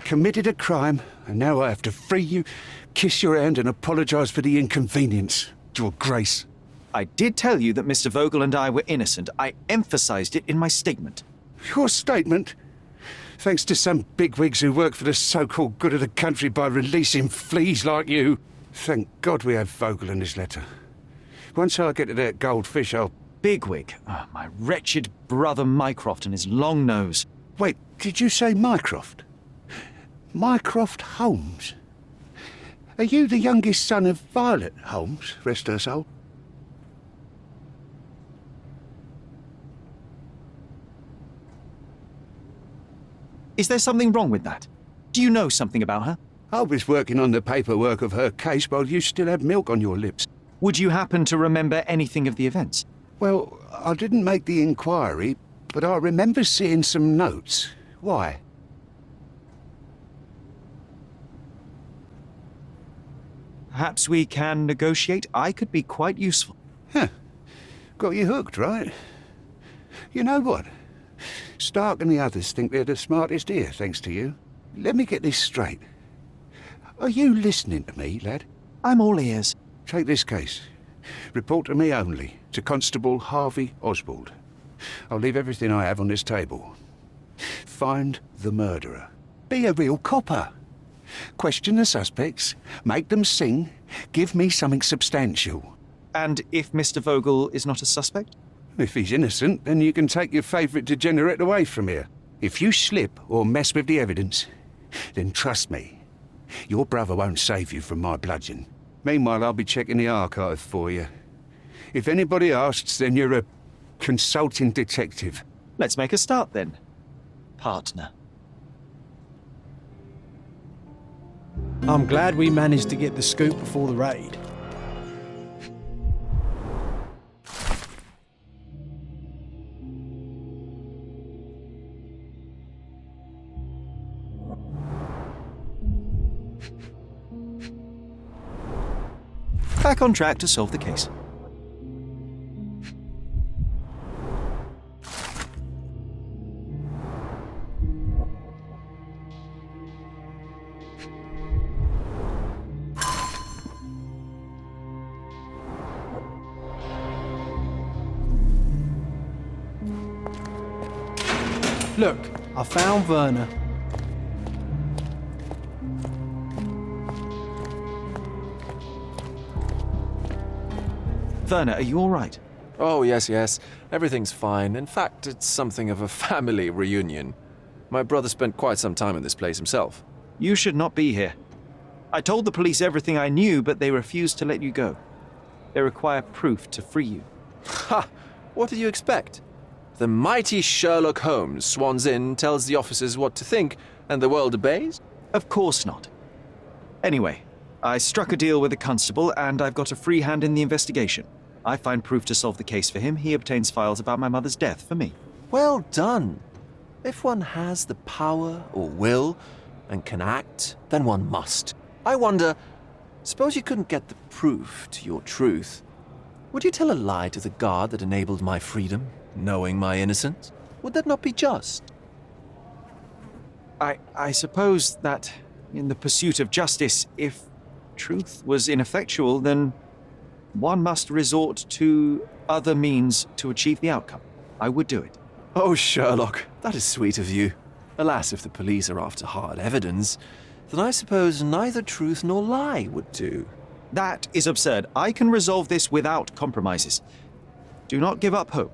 committed a crime, and now I have to free you, kiss your hand and apologise for the inconvenience, Your Grace. I did tell you that Mr. Vogel and I were innocent. I emphasised it in my statement. Your statement? Thanks to some bigwigs who work for the so-called good of the country by releasing fleas like you. Thank God we have Vogel in this letter. Once I get to that goldfish, I'll... Bigwig? Oh, my wretched brother Mycroft and his long nose. Wait, did you say Mycroft? Mycroft Holmes? Are you the youngest son of Violet Holmes, rest her soul? Is there something wrong with that? Do you know something about her? I was working on the paperwork of her case while you still had milk on your lips. Would you happen to remember anything of the events? Well, I didn't make the inquiry, but I remember seeing some notes. Why? Perhaps we can negotiate. I could be quite useful. Huh. Got you hooked, right? You know what? Stark and the others think they're the smartest here, thanks to you. Let me get this straight. Are you listening to me, lad? I'm all ears. Take this case. Report to me only, to Constable Harvey Oswald. I'll leave everything I have on this table. Find the murderer. Be a real copper. Question the suspects, make them sing, give me something substantial. And if Mr. Vogel is not a suspect? If he's innocent, then you can take your favourite degenerate away from here. If you slip or mess with the evidence, then trust me, your brother won't save you from my bludgeon. Meanwhile, I'll be checking the archive for you. If anybody asks, then you're a consulting detective. Let's make a start then, partner. I'm glad we managed to get the scoop before the raid. Back on track to solve the case. Look, I found Werner. Werner, are you all right? Oh, yes. Everything's fine. In fact, it's something of a family reunion. My brother spent quite some time in this place himself. You should not be here. I told the police everything I knew, but they refused to let you go. They require proof to free you. Ha! What did you expect? The mighty Sherlock Holmes swans in, tells the officers what to think, and the world obeys? Of course not. Anyway, I struck a deal with the constable, and I've got a free hand in the investigation. I find proof to solve the case for him. He obtains files about my mother's death for me. Well done. If one has the power or will and can act, then one must. I wonder, suppose you couldn't get the proof to your truth. Would you tell a lie to the guard that enabled my freedom, knowing my innocence? Would that not be just? I suppose that in the pursuit of justice, if truth was ineffectual, then one must resort to other means to achieve the outcome. I would do it. Oh, Sherlock, that is sweet of you. Alas, if the police are after hard evidence, then I suppose neither truth nor lie would do. That is absurd. I can resolve this without compromises. Do not give up hope.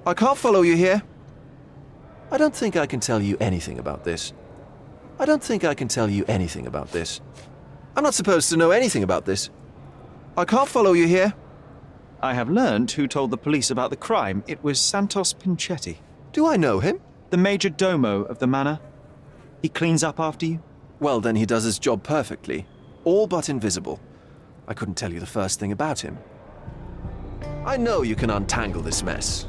I can't follow you here. I don't think I can tell you anything about this. I'm not supposed to know anything about this. I can't follow you here. I have learned who told the police about the crime. It was Santos Pinchetti. Do I know him? The major domo of the manor. He cleans up after you? Well, then he does his job perfectly. All but invisible. I couldn't tell you the first thing about him. I know you can untangle this mess.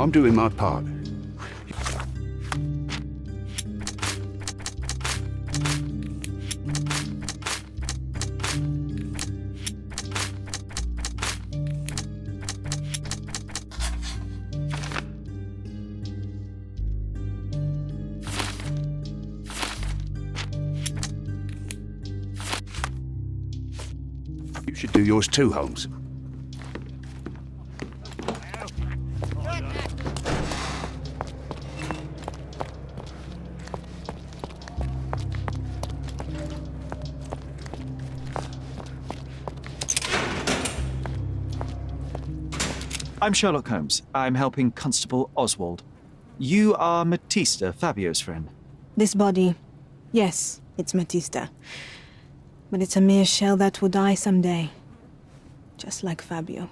I'm doing my part. You should do yours too, Holmes. I'm Sherlock Holmes. I'm helping Constable Oswald. You are Matista, Fabio's friend. This body, yes, it's Matista. But it's a mere shell that will die someday. Just like Fabio.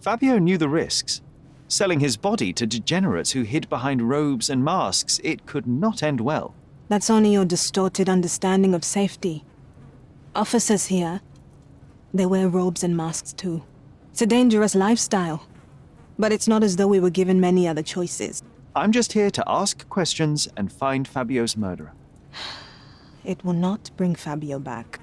Fabio knew the risks. Selling his body to degenerates who hid behind robes and masks, it could not end well. That's only your distorted understanding of safety. Officers here, they wear robes and masks too. It's a dangerous lifestyle. But it's not as though we were given many other choices. I'm just here to ask questions and find Fabio's murderer. It will not bring Fabio back.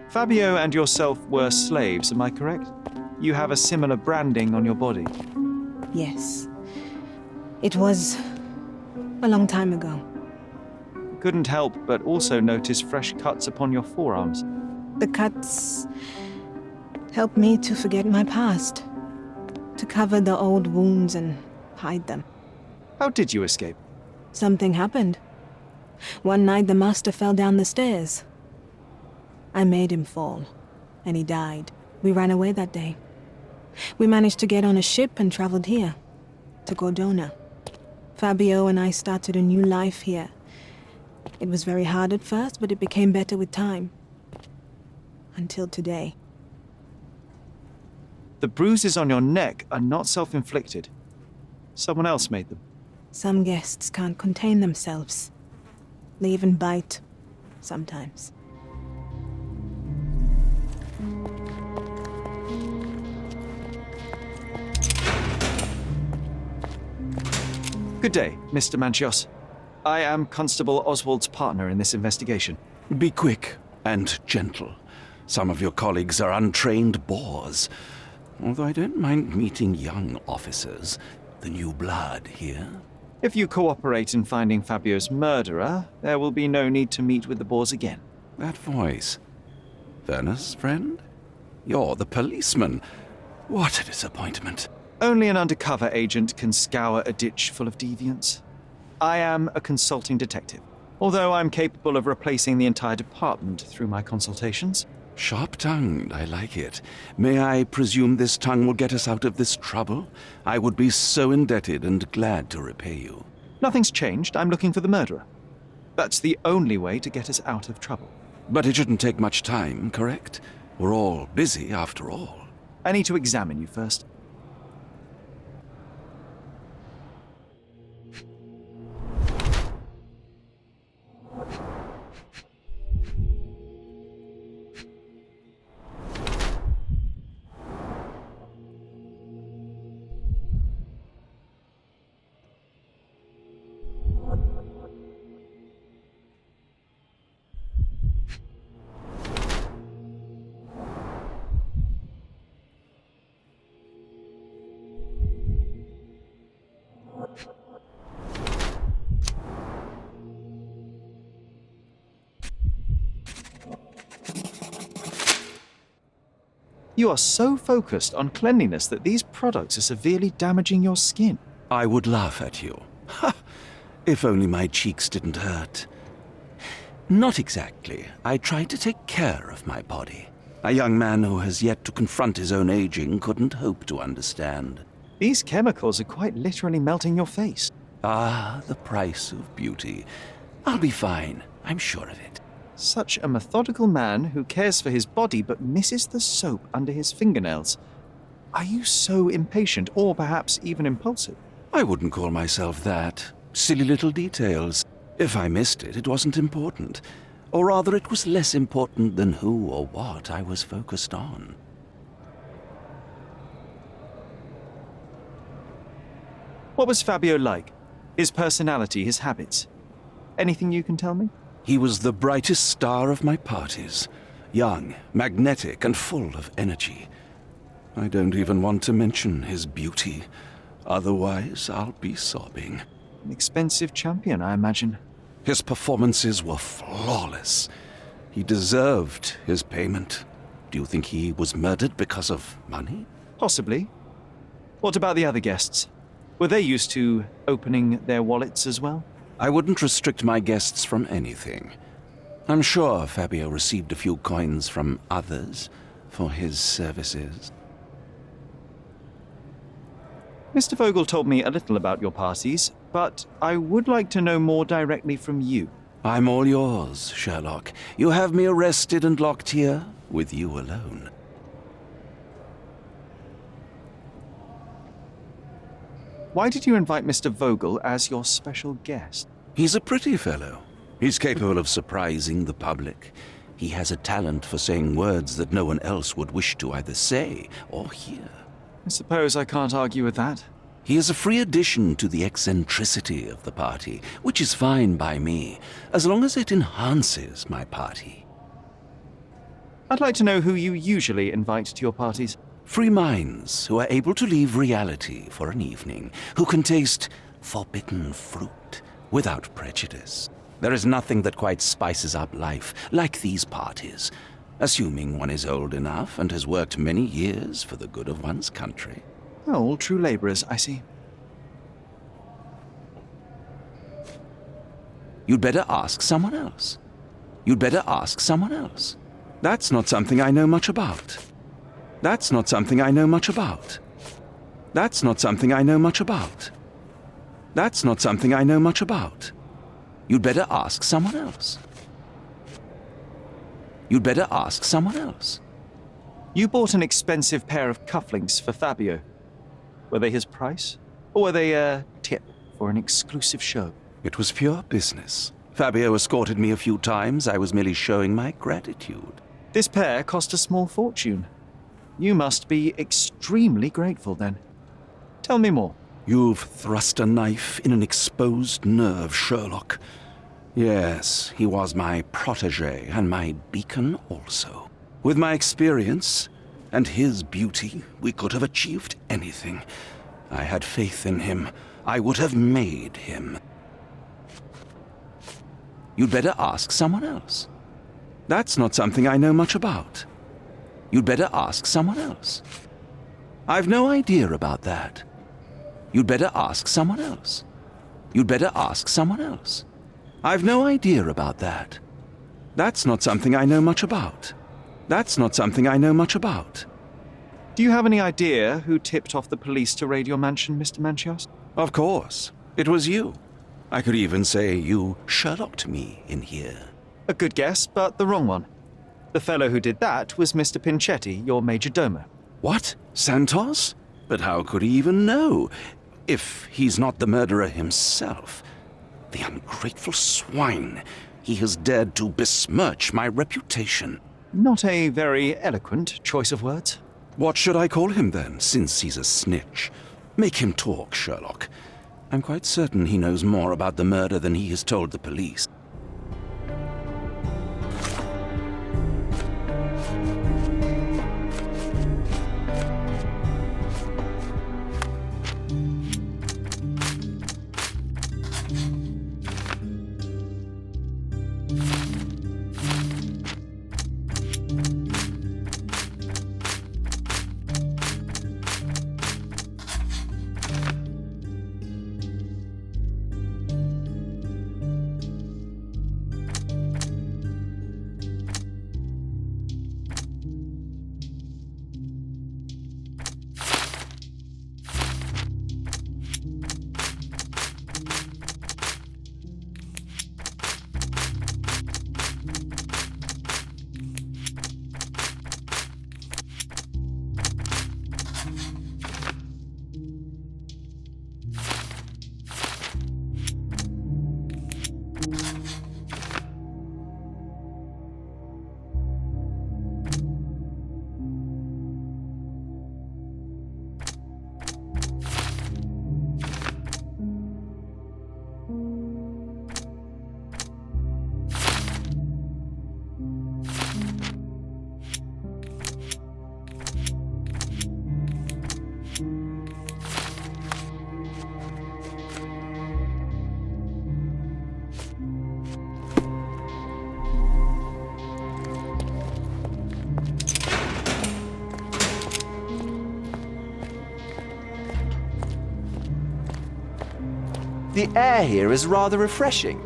Fabio and yourself were slaves, am I correct? You have a similar branding on your body. Yes. It was a long time ago. Couldn't help but also notice fresh cuts upon your forearms. The cuts helped me to forget my past, to cover the old wounds and hide them. How did you escape? Something happened. One night the master fell down the stairs. I made him fall, and he died. We ran away that day. We managed to get on a ship and traveled here, to Gordona. Fabio and I started a new life here. It was very hard at first, but it became better with time. Until today. The bruises on your neck are not self-inflicted. Someone else made them. Some guests can't contain themselves. They even bite, sometimes. Good day, Mr. Manchios. I am Constable Oswald's partner in this investigation. Be quick and gentle. Some of your colleagues are untrained boors. Although I don't mind meeting young officers, the new blood here. If you cooperate in finding Fabio's murderer, there will be no need to meet with the boars again. That voice. Werner's friend? You're the policeman. What a disappointment. Only an undercover agent can scour a ditch full of deviants. I am a consulting detective, although I'm capable of replacing the entire department through my consultations. Sharp-tongued, I like it. May I presume this tongue will get us out of this trouble? I would be so indebted and glad to repay you. Nothing's changed. I'm looking for the murderer. That's the only way to get us out of trouble. But it shouldn't take much time, correct? We're all busy, after all. I need to examine you first. You are so focused on cleanliness that these products are severely damaging your skin. I would laugh at you. Ha! If only my cheeks didn't hurt. Not exactly. I try to take care of my body. A young man who has yet to confront his own aging couldn't hope to understand. These chemicals are quite literally melting your face. Ah, the price of beauty. I'll be fine. I'm sure of it. Such a methodical man who cares for his body but misses the soap under his fingernails. Are you so impatient or perhaps even impulsive? I wouldn't call myself that. Silly little details. If I missed it, it wasn't important. Or rather, it was less important than who or what I was focused on. What was Fabio like? His personality, his habits? Anything you can tell me? He was the brightest star of my parties. Young, magnetic, and full of energy. I don't even want to mention his beauty. Otherwise, I'll be sobbing. An expensive champion, I imagine. His performances were flawless. He deserved his payment. Do you think he was murdered because of money? Possibly. What about the other guests? Were they used to opening their wallets as well? I wouldn't restrict my guests from anything. I'm sure Fabio received a few coins from others for his services. Mr. Vogel told me a little about your parties, but I would like to know more directly from you. I'm all yours, Sherlock. You have me arrested and locked here with you alone. Why did you invite Mr. Vogel as your special guest? He's a pretty fellow. He's capable of surprising the public. He has a talent for saying words that no one else would wish to either say or hear. I suppose I can't argue with that. He is a free addition to the eccentricity of the party, which is fine by me, as long as it enhances my party. I'd like to know who you usually invite to your parties. Free minds who are able to leave reality for an evening, who can taste forbidden fruit without prejudice. There is nothing that quite spices up life like these parties, assuming one is old enough and has worked many years for the good of one's country. Oh, all true labourers, I see. You'd better ask someone else. You'd better ask someone else. That's not something I know much about. That's not something I know much about. That's not something I know much about. That's not something I know much about. You'd better ask someone else. You'd better ask someone else. You bought an expensive pair of cufflinks for Fabio. Were they his price? Or were they a tip for an exclusive show? It was pure business. Fabio escorted me a few times. I was merely showing my gratitude. This pair cost a small fortune. You must be extremely grateful then. Tell me more. You've thrust a knife in an exposed nerve, Sherlock. Yes, he was my protégé and my beacon also. With my experience and his beauty, we could have achieved anything. I had faith in him. I would have made him. You'd better ask someone else. That's not something I know much about. You'd better ask someone else. I've no idea about that. You'd better ask someone else. You'd better ask someone else. I've no idea about that. That's not something I know much about. That's not something I know much about. Do you have any idea who tipped off the police to raid your mansion, Mr. Manchios? Of course. It was you. I could even say you Sherlocked me in here. A good guess, but the wrong one. The fellow who did that was Mr. Pinchetti, your major domo. What? Santos? But how could he even know? If he's not the murderer himself. The ungrateful swine. He has dared to besmirch my reputation. Not a very eloquent choice of words. What should I call him then, since he's a snitch? Make him talk, Sherlock. I'm quite certain he knows more about the murder than he has told the police. The air here is rather refreshing.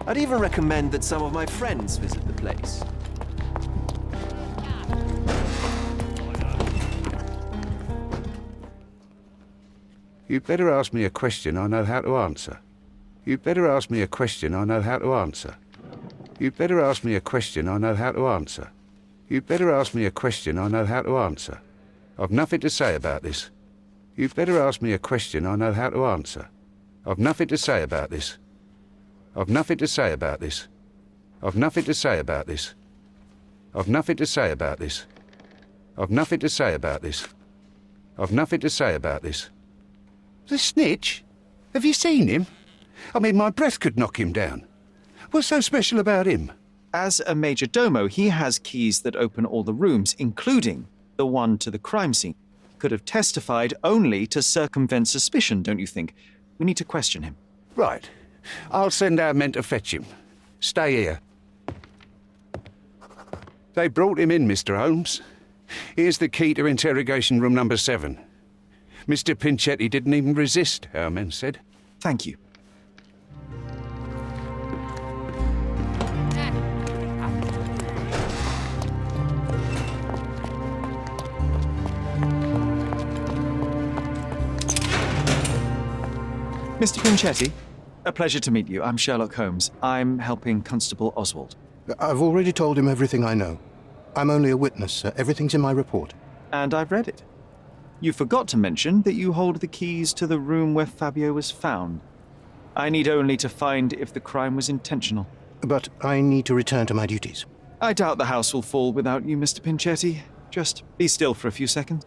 I'd even recommend that some of my friends visit the place. You'd better ask me a question I know how to answer. You'd better ask me a question I know how to answer. You'd better ask me a question I know how to answer. You'd better ask me a question I know how to answer. I've nothing to say about this. You'd better ask me a question I know how to answer. I've nothing to say about this. I've nothing to say about this. I've nothing to say about this. I've nothing to say about this. I've nothing to say about this. I've nothing to say about this. The snitch? Have you seen him? I mean, my breath could knock him down. What's so special about him? As a major domo, he has keys that open all the rooms, including the one to the crime scene. Could have testified only to circumvent suspicion, don't you think? We need to question him. Right. I'll send our men to fetch him. Stay here. They brought him in, Mr. Holmes. Here's the key to interrogation room number 7. Mr. Pinchetti didn't even resist, our men said. Thank you. Mr. Pinchetti, a pleasure to meet you. I'm Sherlock Holmes. I'm helping Constable Oswald. I've already told him everything I know. I'm only a witness, sir. Everything's in my report. And I've read it. You forgot to mention that you hold the keys to the room where Fabio was found. I need only to find if the crime was intentional. But I need to return to my duties. I doubt the house will fall without you, Mr. Pinchetti. Just be still for a few seconds.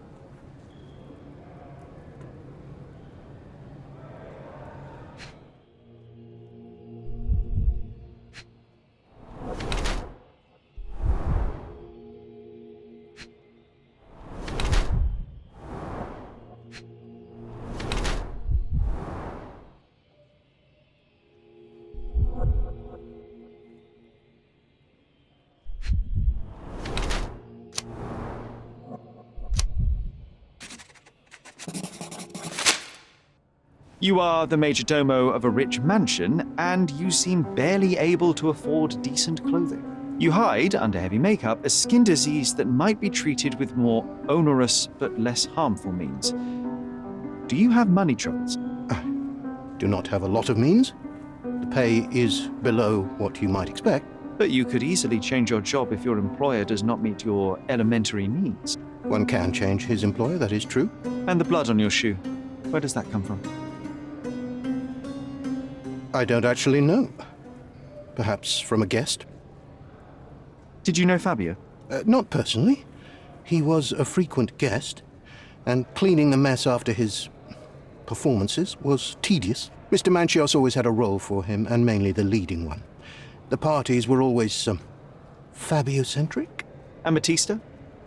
You are the major domo of a rich mansion, and you seem barely able to afford decent clothing. You hide under heavy makeup a skin disease that might be treated with more onerous but less harmful means. Do you have money troubles? I do not have a lot of means. The pay is below what you might expect. But you could easily change your job if your employer does not meet your elementary needs. One can change his employer, that is true. And the blood on your shoe, where does that come from? I don't actually know. Perhaps from a guest? Did you know Fabio? Not personally. He was a frequent guest, and cleaning the mess after his performances was tedious. Mr. Manchios always had a role for him, and mainly the leading one. The parties were always, Fabio-centric? And Batista?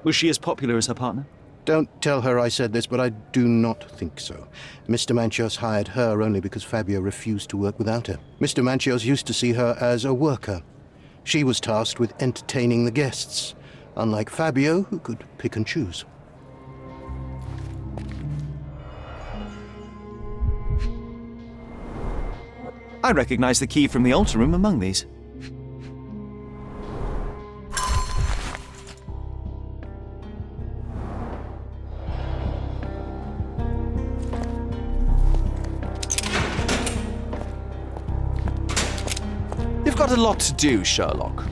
Was she as popular as her partner? Don't tell her I said this, but I do not think so. Mr. Manchios hired her only because Fabio refused to work without her. Mr. Manchios used to see her as a worker. She was tasked with entertaining the guests, unlike Fabio, who could pick and choose. I recognize the key from the altar room among these. You've got a lot to do, Sherlock.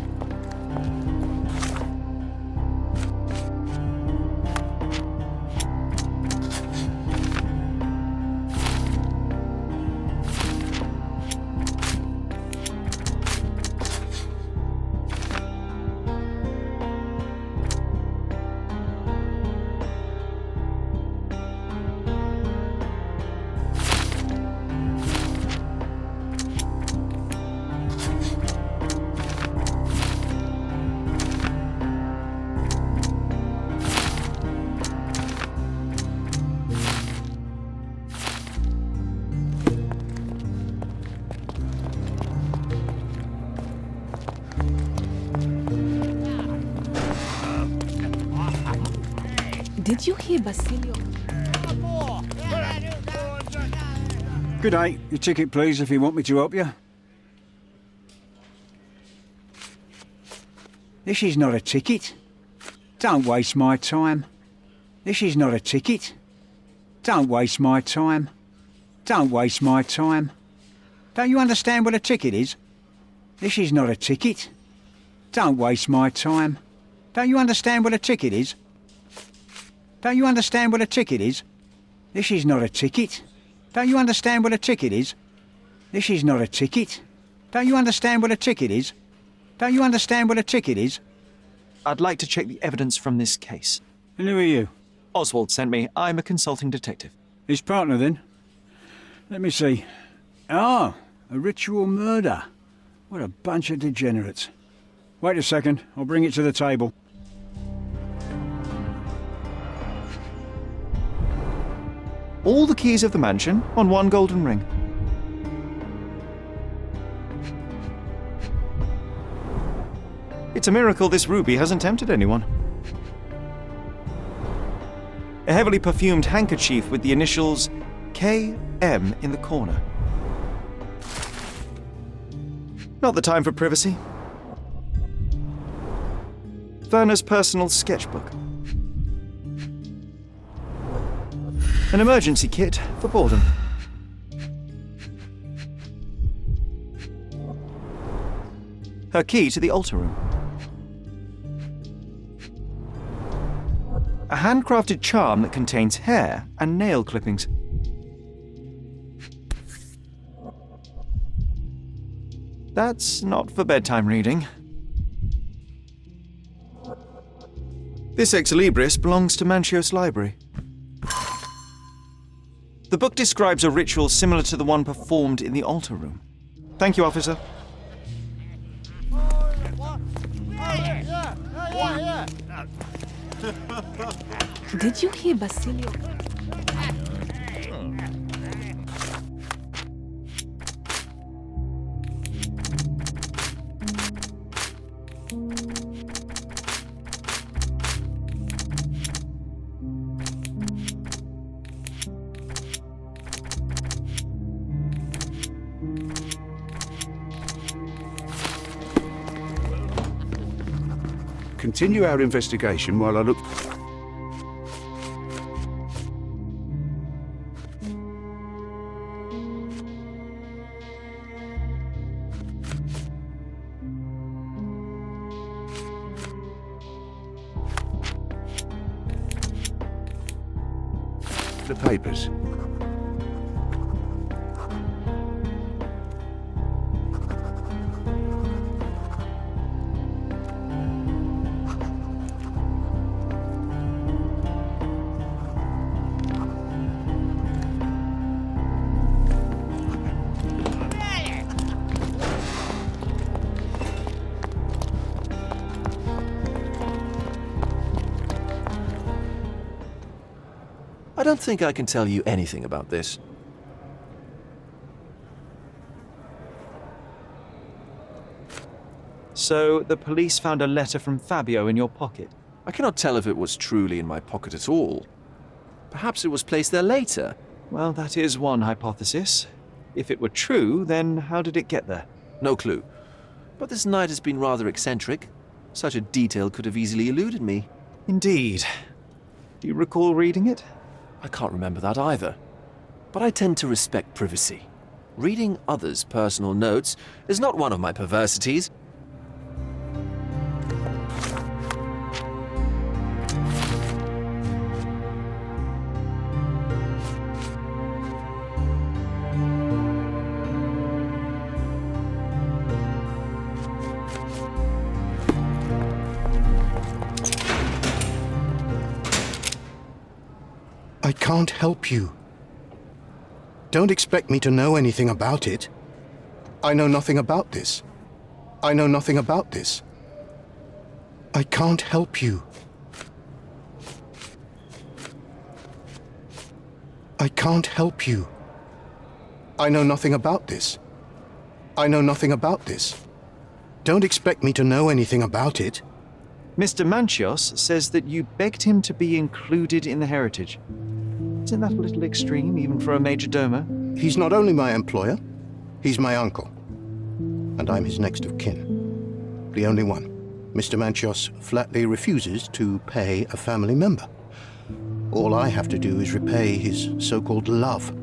Did you hear Basilio? Good day. Your ticket, please, if you want me to help you. This is not a ticket. Don't waste my time. This is not a ticket. Don't waste my time. Don't waste my time. Don't you understand what a ticket is? This is not a ticket. Don't waste my time. Don't you understand what a ticket is? Don't you understand what a ticket is? This is not a ticket. Don't you understand what a ticket is? This is not a ticket. Don't you understand what a ticket is? Don't you understand what a ticket is? I'd like to check the evidence from this case. And who are you? Oswald sent me. I'm a consulting detective. His partner, then? Let me see. Ah, a ritual murder. What a bunch of degenerates. Wait a second. I'll bring it to the table. All the keys of the mansion on one golden ring. It's a miracle this ruby hasn't tempted anyone. A heavily perfumed handkerchief with the initials KM in the corner. Not the time for privacy. Werner's personal sketchbook. An emergency kit for boredom. Her key to the altar room. A handcrafted charm that contains hair and nail clippings. That's not for bedtime reading. This ex libris belongs to Manchios' library. The book describes a ritual similar to the one performed in the altar room. Thank you, officer. Did you hear Basilio? Continue our investigation while I look... the papers. I don't think I can tell you anything about this. So, the police found a letter from Fabio in your pocket. I cannot tell if it was truly in my pocket at all. Perhaps it was placed there later. Well, that is one hypothesis. If it were true, then how did it get there? No clue. But this night has been rather eccentric. Such a detail could have easily eluded me. Indeed. Do you recall reading it? I can't remember that either. But I tend to respect privacy. Reading others' personal notes is not one of my perversities. I can't help you. Don't expect me to know anything about it. I know nothing about this. I know nothing about this. I can't help you. I can't help you. I know nothing about this. I know nothing about this. Don't expect me to know anything about it. Mr. Manchios says that you begged him to be included in the heritage. Isn't that a little extreme, even for a major domo? He's not only my employer, he's my uncle. And I'm his next of kin. The only one. Mr. Manchios flatly refuses to pay a family member. All I have to do is repay his so-called love,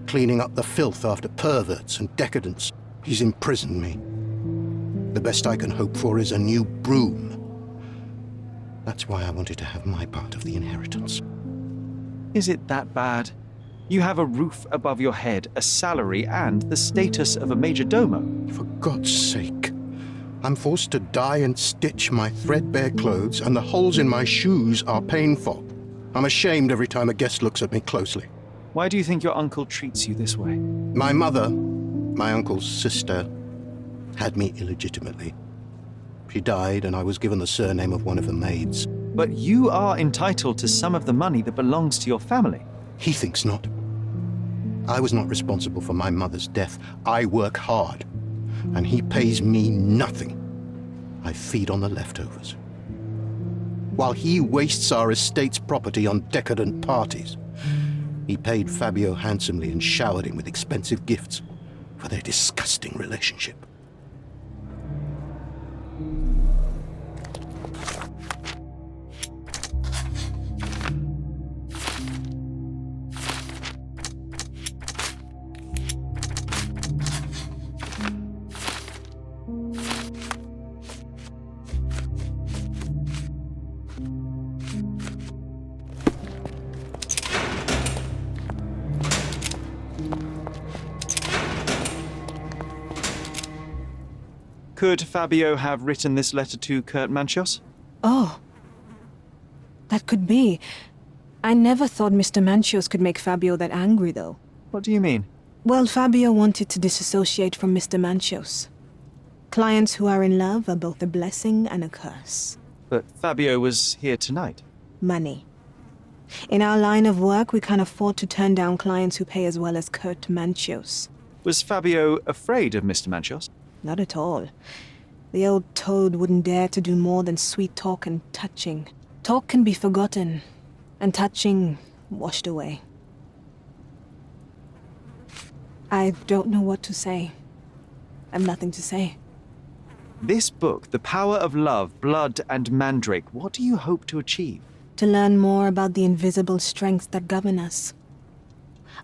cleaning up the filth after perverts and decadents. He's imprisoned me. The best I can hope for is a new broom. That's why I wanted to have my part of the inheritance. Is it that bad? You have a roof above your head, a salary, and the status of a major domo. For God's sake. I'm forced to dye and stitch my threadbare clothes, and the holes in my shoes are painful. I'm ashamed every time a guest looks at me closely. Why do you think your uncle treats you this way? My mother, my uncle's sister, had me illegitimately. She died, and I was given the surname of one of the maids. But you are entitled to some of the money that belongs to your family. He thinks not. I was not responsible for my mother's death. I work hard, and he pays me nothing. I feed on the leftovers. While he wastes our estate's property on decadent parties, he paid Fabio handsomely and showered him with expensive gifts for their disgusting relationship. Could Fabio have written this letter to Kurt Manchios? Oh. That could be. I never thought Mr. Manchios could make Fabio that angry, though. What do you mean? Well, Fabio wanted to disassociate from Mr. Manchios. Clients who are in love are both a blessing and a curse. But Fabio was here tonight. Money. In our line of work, we can't afford to turn down clients who pay as well as Kurt Manchios. Was Fabio afraid of Mr. Manchios? Not at all. The old toad wouldn't dare to do more than sweet talk and touching. Talk can be forgotten, and touching washed away. I don't know what to say. I've nothing to say. This book, The Power of Love, Blood and Mandrake, what do you hope to achieve? To learn more about the invisible strengths that govern us.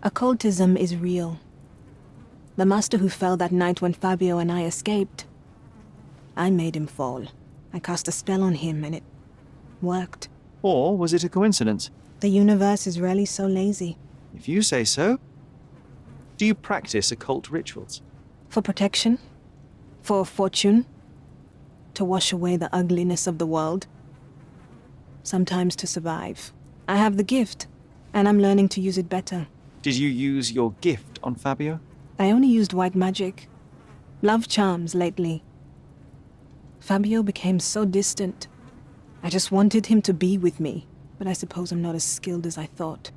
Occultism is real. The master who fell that night when Fabio and I escaped, I made him fall. I cast a spell on him and it worked. Or was it a coincidence? The universe is rarely so lazy. If you say so. Do you practice occult rituals? For protection? For fortune? To wash away the ugliness of the world? Sometimes to survive. I have the gift, and I'm learning to use it better. Did you use your gift on Fabio? I only used white magic. Love charms lately. Fabio became so distant. I just wanted him to be with me, but I suppose I'm not as skilled as I thought.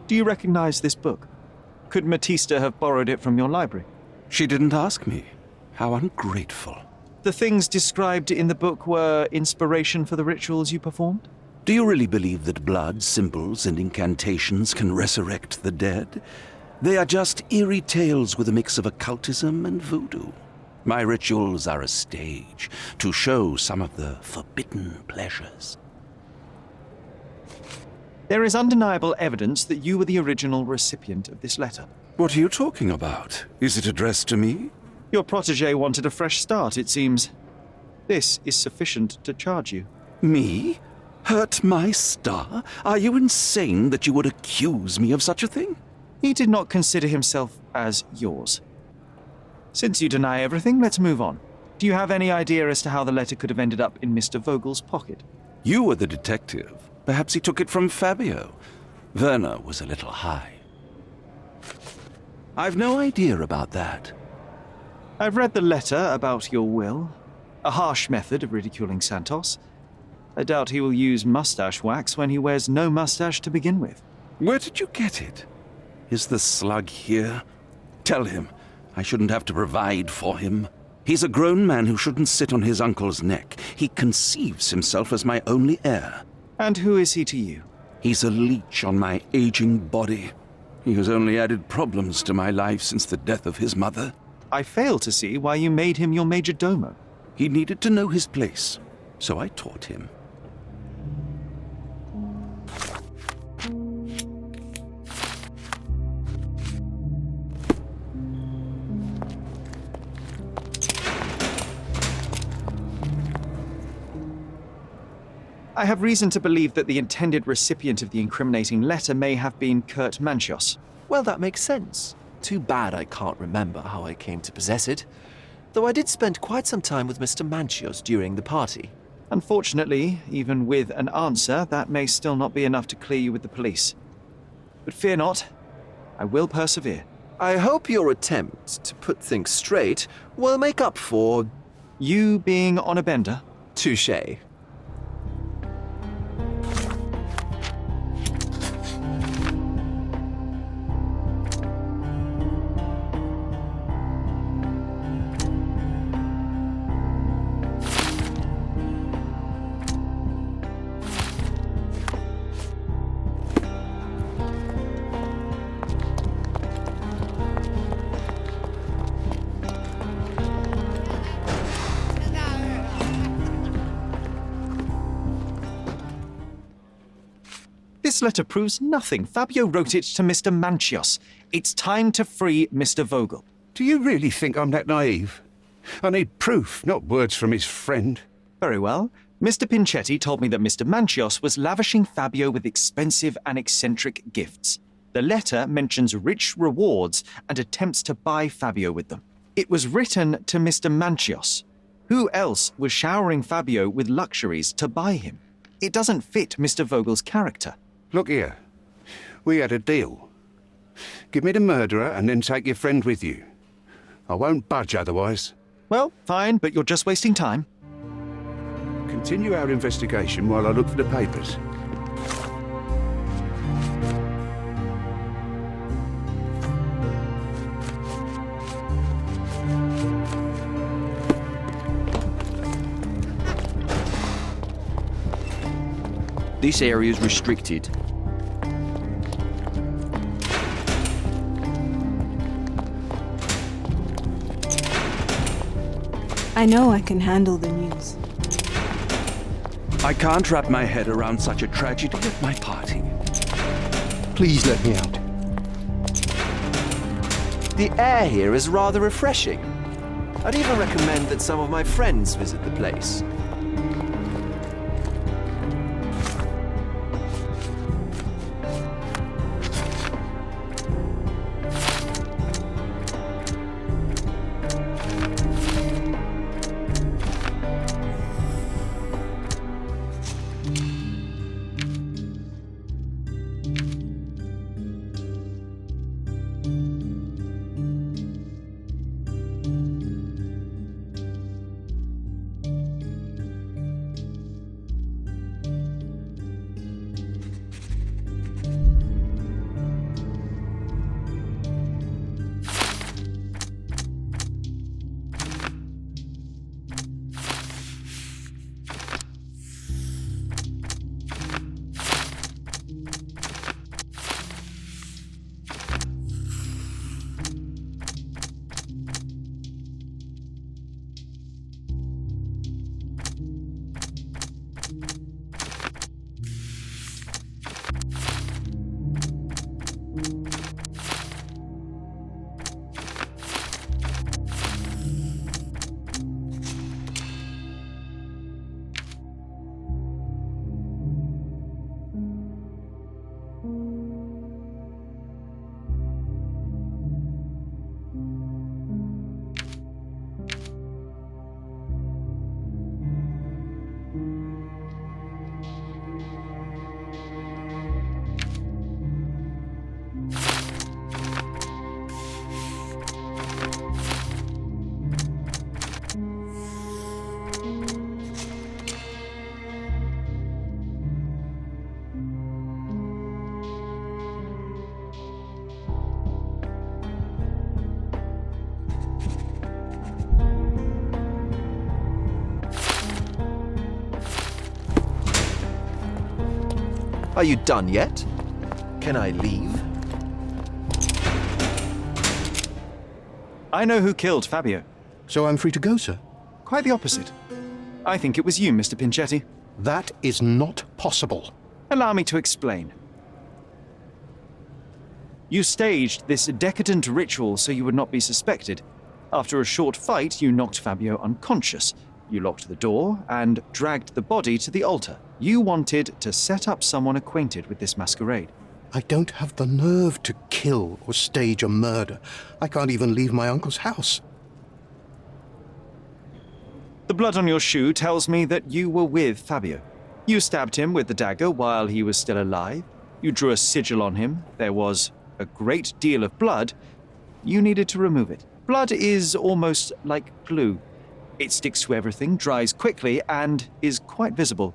Do you recognize this book? Could Matista have borrowed it from your library? She didn't ask me. How ungrateful. The things described in the book were inspiration for the rituals you performed? Do you really believe that blood, symbols, and incantations can resurrect the dead? They are just eerie tales with a mix of occultism and voodoo. My rituals are a stage to show some of the forbidden pleasures. There is undeniable evidence that you were the original recipient of this letter. What are you talking about? Is it addressed to me? Your protégé wanted a fresh start, it seems. This is sufficient to charge you. Me? Hurt my star? Are you insane that you would accuse me of such a thing? He did not consider himself as yours. Since you deny everything, let's move on. Do you have any idea as to how the letter could have ended up in Mr. Vogel's pocket? You were the detective. Perhaps he took it from Fabio. Werner was a little high. I've no idea about that. I've read the letter about your will. A harsh method of ridiculing Santos. I doubt he will use mustache wax when he wears no mustache to begin with. Where did you get it? Is the slug here? Tell him I shouldn't have to provide for him. He's a grown man who shouldn't sit on his uncle's neck. He conceives himself as my only heir. And who is he to you? He's a leech on my aging body. He has only added problems to my life since the death of his mother. I fail to see why you made him your major domo. He needed to know his place, so I taught him. I have reason to believe that the intended recipient of the incriminating letter may have been Kurt Manchios. Well, that makes sense. Too bad I can't remember how I came to possess it. Though I did spend quite some time with Mr. Manchios during the party. Unfortunately, even with an answer, that may still not be enough to clear you with the police. But fear not, I will persevere. I hope your attempt to put things straight will make up for... You being on a bender? touché. This letter proves nothing. Fabio wrote it to Mr. Manchios. It's time to free Mr. Vogel. Do you really think I'm that naive? I need proof, not words from his friend. Very well. Mr. Pinchetti told me that Mr. Manchios was lavishing Fabio with expensive and eccentric gifts. The letter mentions rich rewards and attempts to buy Fabio with them. It was written to Mr. Manchios. Who else was showering Fabio with luxuries to buy him? It doesn't fit Mr. Vogel's character. Look here. We had a deal. Give me the murderer and then take your friend with you. I won't budge otherwise. Well, fine, but you're just wasting time. Continue our investigation while I look for the papers. This area is restricted. I know I can handle the news. I can't wrap my head around such a tragedy at my party. Please let me out. The air here is rather refreshing. I'd even recommend that some of my friends visit the place. Are you done yet? Can I leave? I know who killed Fabio. So I'm free to go, sir? Quite the opposite. I think it was you, Mr. Pinchetti. That is not possible. Allow me to explain. You staged this decadent ritual so you would not be suspected. After a short fight, you knocked Fabio unconscious. You locked the door and dragged the body to the altar. You wanted to set up someone acquainted with this masquerade. I don't have the nerve to kill or stage a murder. I can't even leave my uncle's house. The blood on your shoe tells me that you were with Fabio. You stabbed him with the dagger while he was still alive. You drew a sigil on him. There was a great deal of blood. You needed to remove it. Blood is almost like glue. It sticks to everything, dries quickly, and is quite visible.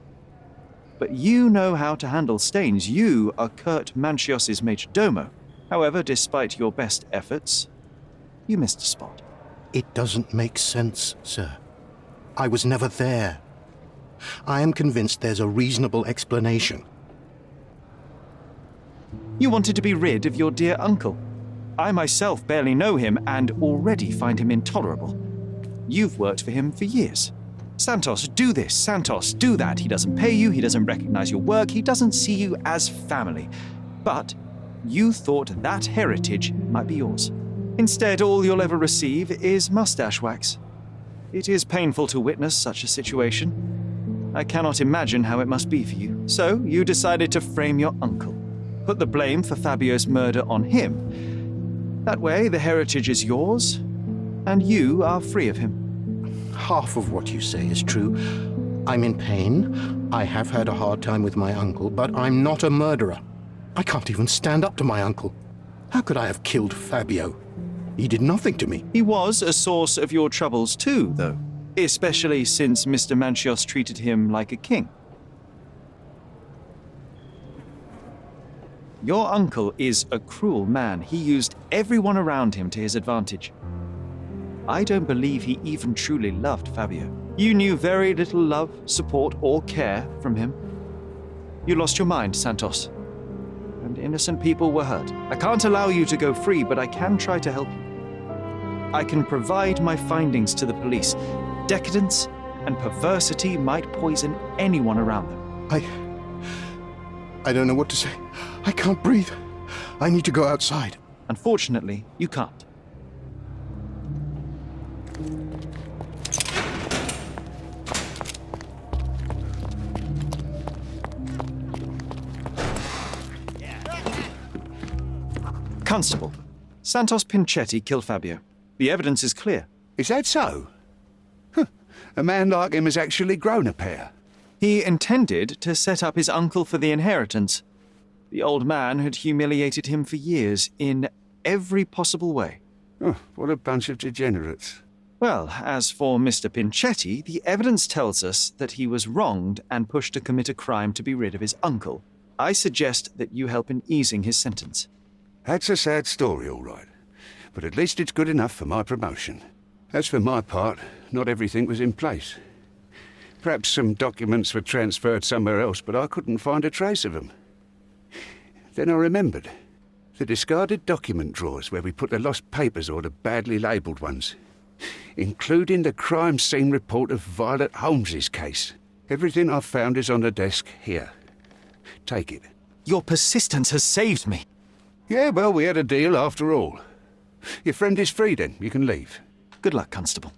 But you know how to handle stains. You are Kurt Manchios's major domo. However, despite your best efforts, you missed a spot. It doesn't make sense, sir. I was never there. I am convinced there's a reasonable explanation. You wanted to be rid of your dear uncle. I myself barely know him and already find him intolerable. You've worked for him for years. Santos, do this. Santos, do that. He doesn't pay you. He doesn't recognize your work. He doesn't see you as family. But you thought that heritage might be yours. Instead, all you'll ever receive is mustache wax. It is painful to witness such a situation. I cannot imagine how it must be for you. So you decided to frame your uncle. Put the blame for Fabio's murder on him. That way, the heritage is yours, and you are free of him. Half of what you say is true. I'm in pain. I have had a hard time with my uncle, but I'm not a murderer. I can't even stand up to my uncle. How could I have killed Fabio? He did nothing to me. He was a source of your troubles too, though. Especially since Mr. Manchios treated him like a king. Your uncle is a cruel man. He used everyone around him to his advantage. I don't believe he even truly loved Fabio. You knew very little love, support, or care from him. You lost your mind, Santos. And innocent people were hurt. I can't allow you to go free, but I can try to help you. I can provide my findings to the police. Decadence and perversity might poison anyone around them. I don't know what to say. I can't breathe. I need to go outside. Unfortunately, you can't. Constable, Santos Pinchetti killed Fabio. The evidence is clear. Is that so? Huh. A man like him has actually grown a pair. He intended to set up his uncle for the inheritance. The old man had humiliated him for years in every possible way. Oh, what a bunch of degenerates. Well, as for Mr. Pinchetti, the evidence tells us that he was wronged and pushed to commit a crime to be rid of his uncle. I suggest that you help in easing his sentence. That's a sad story, all right. But at least it's good enough for my promotion. As for my part, not everything was in place. Perhaps some documents were transferred somewhere else, but I couldn't find a trace of them. Then I remembered. The discarded document drawers where we put the lost papers or the badly labelled ones. Including the crime scene report of Violet Holmes's case. Everything I've found is on the desk here. Take it. Your persistence has saved me. Yeah, well, we had a deal after all. Your friend is free then. You can leave. Good luck, Constable.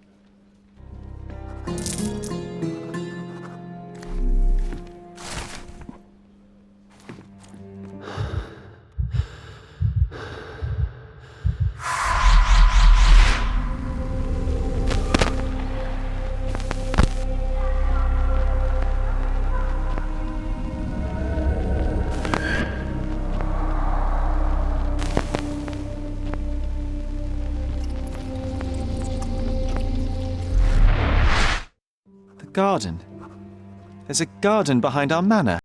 Garden. There's a garden behind our manor.